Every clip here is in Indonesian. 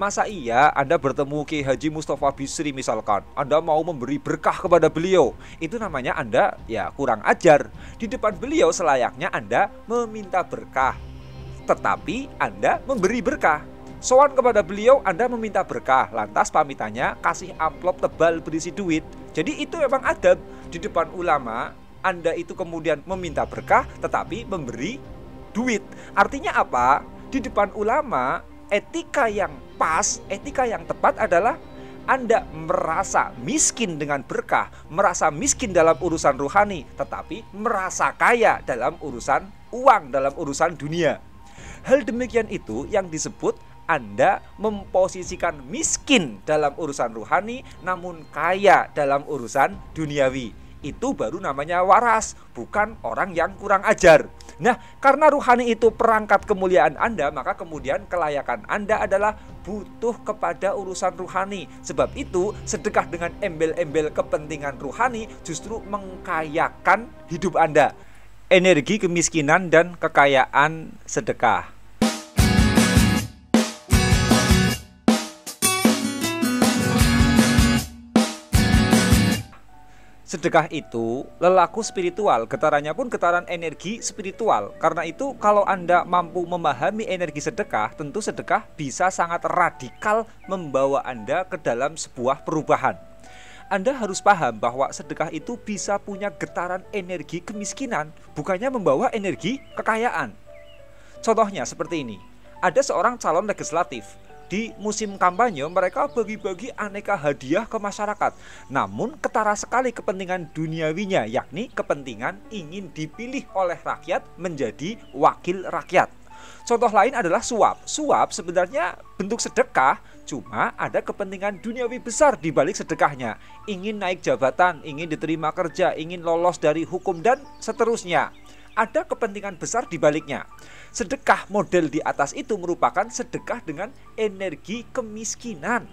Masa iya Anda bertemu Ki Haji Mustafa Bisri misalkan, Anda mau memberi berkah kepada beliau? Itu namanya Anda ya kurang ajar. Di depan beliau selayaknya Anda meminta berkah, tetapi Anda memberi berkah. Sowan kepada beliau Anda meminta berkah, lantas pamitannya kasih amplop tebal berisi duit. Jadi itu memang adab. Di depan ulama Anda itu kemudian meminta berkah tetapi memberi duit. Artinya apa? Di depan ulama etika yang pas, etika yang tepat adalah Anda merasa miskin dengan berkah, merasa miskin dalam urusan rohani, tetapi merasa kaya dalam urusan uang, dalam urusan dunia. Hal demikian itu yang disebut Anda memposisikan miskin dalam urusan rohani, namun kaya dalam urusan duniawi. Itu baru namanya waras, bukan orang yang kurang ajar. Nah, karena rohani itu perangkat kemuliaan Anda, maka kemudian kelayakan Anda adalah butuh kepada urusan rohani. Sebab itu, sedekah dengan embel-embel kepentingan rohani justru mengkayakan hidup Anda. Energi kemiskinan dan kekayaan sedekah. Sedekah itu lelaku spiritual, getarannya pun getaran energi spiritual. Karena itu kalau Anda mampu memahami energi sedekah, tentu sedekah bisa sangat radikal membawa Anda ke dalam sebuah perubahan. Anda harus paham bahwa sedekah itu bisa punya getaran energi kemiskinan, bukannya membawa energi kekayaan. Contohnya seperti ini, ada seorang calon legislatif. Di musim kampanye mereka bagi-bagi aneka hadiah ke masyarakat. Namun ketara sekali kepentingan duniawinya, yakni kepentingan ingin dipilih oleh rakyat menjadi wakil rakyat. Contoh lain adalah suap. Suap sebenarnya bentuk sedekah, cuma ada kepentingan duniawi besar di balik sedekahnya. Ingin naik jabatan, ingin diterima kerja, ingin lolos dari hukum dan seterusnya. Ada kepentingan besar di baliknya. Sedekah model di atas itu merupakan sedekah dengan energi kemiskinan.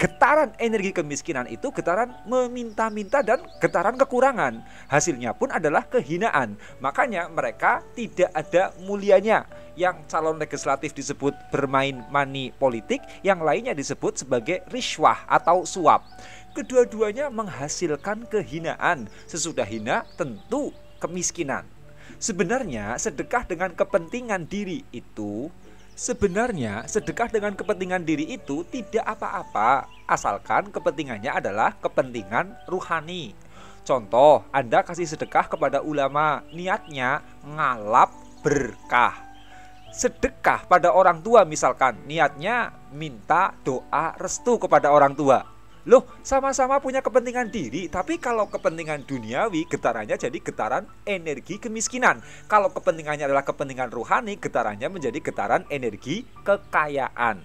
Getaran energi kemiskinan itu getaran meminta-minta dan getaran kekurangan. Hasilnya pun adalah kehinaan. Makanya mereka tidak ada mulianya. Yang calon legislatif disebut bermain money politik, yang lainnya disebut sebagai riswah atau suap. Kedua-duanya menghasilkan kehinaan. Sesudah hina tentu kemiskinan. Sebenarnya sedekah dengan kepentingan diri itu tidak apa-apa, asalkan kepentingannya adalah kepentingan ruhani. Contoh, Anda kasih sedekah kepada ulama, niatnya ngalap berkah. Sedekah pada orang tua misalkan, niatnya minta doa restu kepada orang tua. Loh, sama-sama punya kepentingan diri, tapi kalau kepentingan duniawi, getarannya jadi getaran energi kemiskinan. Kalau kepentingannya adalah kepentingan rohani, getarannya menjadi getaran energi kekayaan.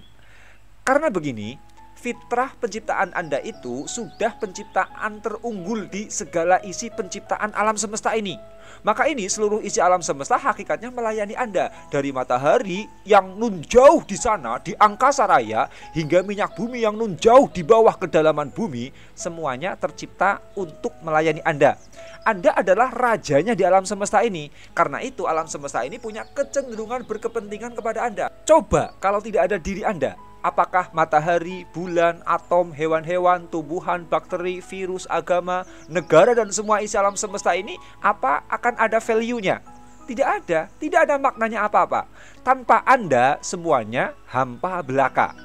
Karena begini, fitrah penciptaan Anda itu sudah penciptaan terunggul di segala isi penciptaan alam semesta ini. Maka ini seluruh isi alam semesta hakikatnya melayani Anda. Dari matahari yang nun jauh di sana, di angkasa raya, hingga minyak bumi yang nun jauh di bawah kedalaman bumi, semuanya tercipta untuk melayani Anda. Anda adalah rajanya di alam semesta ini. Karena itu alam semesta ini punya kecenderungan berkepentingan kepada Anda. Coba kalau tidak ada diri Anda, apakah matahari, bulan, atom, hewan-hewan, tumbuhan, bakteri, virus, agama, negara dan semua isi alam semesta ini apa akan ada value-nya? Tidak ada maknanya apa-apa. Tanpa Anda semuanya hampa belaka.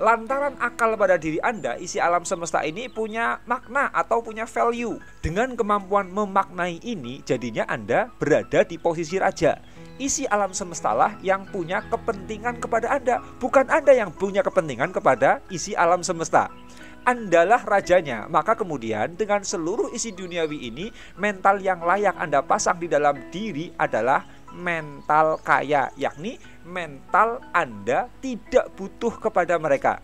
Lantaran akal pada diri Anda, isi alam semesta ini punya makna atau punya value. Dengan kemampuan memaknai ini, jadinya Anda berada di posisi raja. Isi alam semestalah yang punya kepentingan kepada Anda, bukan Anda yang punya kepentingan kepada isi alam semesta. Andalah rajanya, maka kemudian dengan seluruh isi duniawi ini, mental yang layak Anda pasang di dalam diri adalah mental kaya, yakni mental Anda tidak butuh kepada mereka.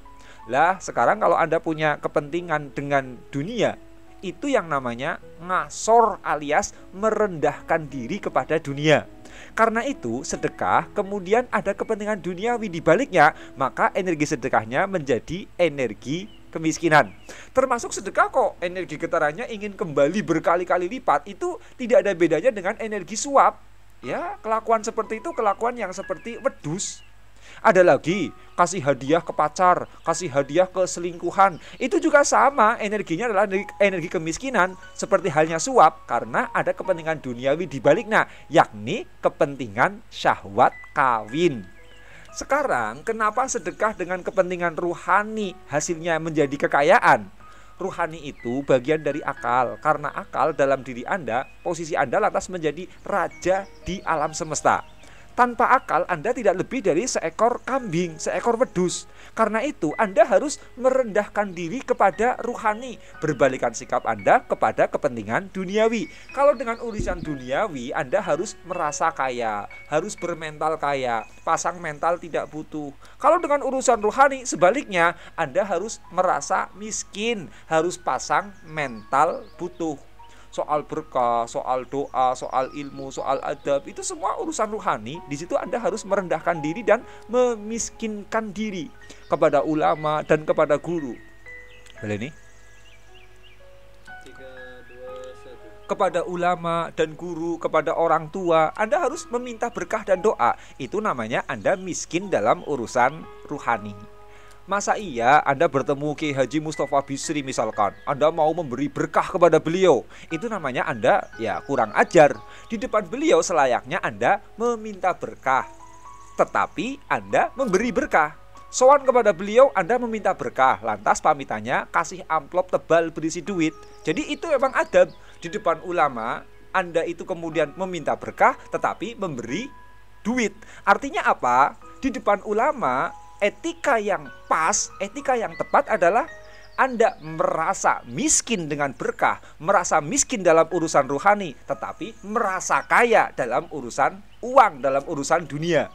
Lah, sekarang kalau Anda punya kepentingan dengan dunia, itu yang namanya ngasor alias merendahkan diri kepada dunia. Karena itu sedekah kemudian ada kepentingan duniawi di baliknya, maka energi sedekahnya menjadi energi kemiskinan. Termasuk sedekah kok energi getarannya ingin kembali berkali-kali lipat, itu tidak ada bedanya dengan energi suap. Ya, kelakuan seperti itu kelakuan yang seperti wedus. Ada lagi, kasih hadiah ke pacar, kasih hadiah ke selingkuhan. Itu juga sama, energinya adalah energi kemiskinan, seperti halnya suap, karena ada kepentingan duniawi di baliknya, yakni kepentingan syahwat kawin. Sekarang, kenapa sedekah dengan kepentingan ruhani hasilnya menjadi kekayaan? Ruhani itu bagian dari akal, karena akal dalam diri Anda, posisi Anda lantas menjadi raja di alam semesta. Tanpa akal Anda tidak lebih dari seekor kambing, seekor wedus. Karena itu Anda harus merendahkan diri kepada ruhani, berbalikan sikap Anda kepada kepentingan duniawi. Kalau dengan urusan duniawi Anda harus merasa kaya, harus bermental kaya, pasang mental tidak butuh. Kalau dengan urusan ruhani sebaliknya, Anda harus merasa miskin, harus pasang mental butuh. Soal berkah, soal doa, soal ilmu, soal adab, itu semua urusan ruhani. Di situ Anda harus merendahkan diri dan memiskinkan diri kepada ulama dan kepada guru. Boleh nih? 3, 2, 1. Kepada ulama dan guru, kepada orang tua, Anda harus meminta berkah dan doa. Itu namanya Anda miskin dalam urusan ruhani. Masa iya Anda bertemu Ki Haji Mustafa Bisri misalkan, Anda mau memberi berkah kepada beliau, itu namanya Anda ya kurang ajar. Di depan beliau selayaknya Anda meminta berkah, tetapi Anda memberi berkah. Sowan kepada beliau Anda meminta berkah, lantas pamitannya kasih amplop tebal berisi duit. Jadi itu memang adab. Di depan ulama Anda itu kemudian meminta berkah tetapi memberi duit. Artinya apa? Di depan ulama etika yang pas, etika yang tepat adalah Anda merasa miskin dengan berkah, merasa miskin dalam urusan ruhani, tetapi merasa kaya dalam urusan uang, dalam urusan dunia.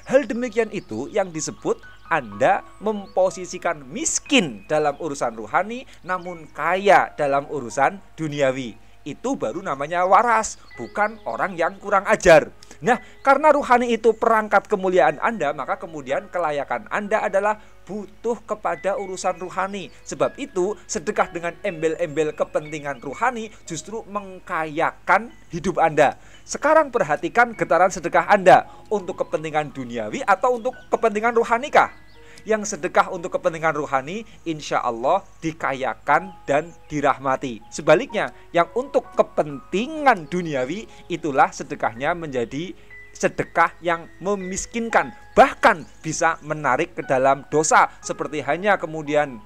Hal demikian itu yang disebut Anda memposisikan miskin dalam urusan ruhani, namun kaya dalam urusan duniawi. Itu baru namanya waras, bukan orang yang kurang ajar. Nah, karena ruhani itu perangkat kemuliaan Anda, maka kemudian kelayakan Anda adalah butuh kepada urusan ruhani. Sebab itu, sedekah dengan embel-embel kepentingan ruhani justru mengkayakan hidup Anda. Sekarang perhatikan getaran sedekah Anda, untuk kepentingan duniawi atau untuk kepentingan ruhanikah? Yang sedekah untuk kepentingan ruhani, insya Allah dikayakan dan dirahmati. Sebaliknya, yang untuk kepentingan duniawi, itulah sedekahnya menjadi sedekah yang memiskinkan, bahkan bisa menarik ke dalam dosa, seperti hanya kemudian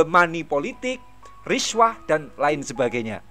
money politik, riswah, dan lain sebagainya.